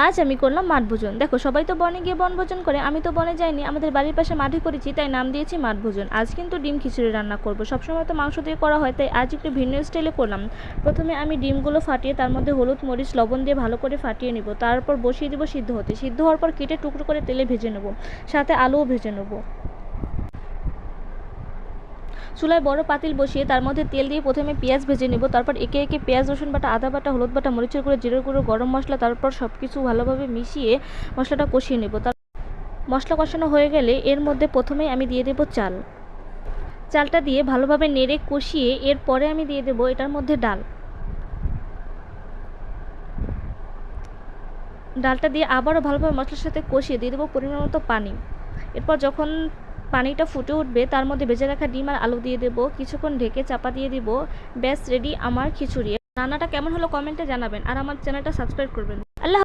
আজ আমি করলাম মাঠভোজন। দেখো সবাই তো বনে গিয়ে বনভোজন করে, আমি তো বনে যাইনি, আমাদের বাড়ির পাশে মাঠে করেছি, তাই নাম দিয়েছি মাঠভোজন। আজ কিন্তু ডিম খিচুড়ি রান্না করব। সবসময় তো মাংস দিয়ে করা হয়, তাই আজ একটু ভিন্ন স্টাইলে করলাম। প্রথমে আমি ডিমগুলো ফাটিয়ে তার মধ্যে হলুদ মরিচ লবণ দিয়ে ভালো করে ফাটিয়ে নিব। তারপর বসিয়ে দেবো সিদ্ধ হতে। সিদ্ধ হওয়ার পর কেটে টুকরো করে তেলে ভেজে নেব, সাথে আলুও ভেজে নেব। চুলায় বড় পাতিল বসিয়ে তার মধ্যে তেল দিয়ে প্রথমে পেঁয়াজ ভেজে নেব। তারপর একে একে পেঁয়াজ রসুন বাটা আদা বাটা হলুদ বাটা মরিচের গুঁড়ো জিরের গুঁড়ো গরম মশলা, তারপর সব কিছু ভালোভাবে মিশিয়ে মশলাটা কষিয়ে নেব। তার মশলা কষানো হয়ে গেলে এর মধ্যে প্রথমেই আমি দিয়ে দেব চাল। চালটা দিয়ে ভালোভাবে নেড়ে কষিয়ে এরপরে আমি দিয়ে দেব এটার মধ্যে ডাল। ডালটা দিয়ে আবারও ভালোভাবে মশলার সাথে কষিয়ে দিয়ে দেবো পরিমাণ মতো পানি। এরপর যখন পানিটা ফুটে উঠবে তার মধ্যে ভেজে রাখা ডিম আর আলু দিয়ে দেবো, কিছুক্ষণ ঢেকে চাপা দিয়ে দিব। ব্যাস রেডি আমার খিচুড়ি। রান্নাটা কেমন হলো কমেন্টে জানাবেন আর আমার চ্যানেলটা সাবস্ক্রাইব করবেন। আল্লাহ।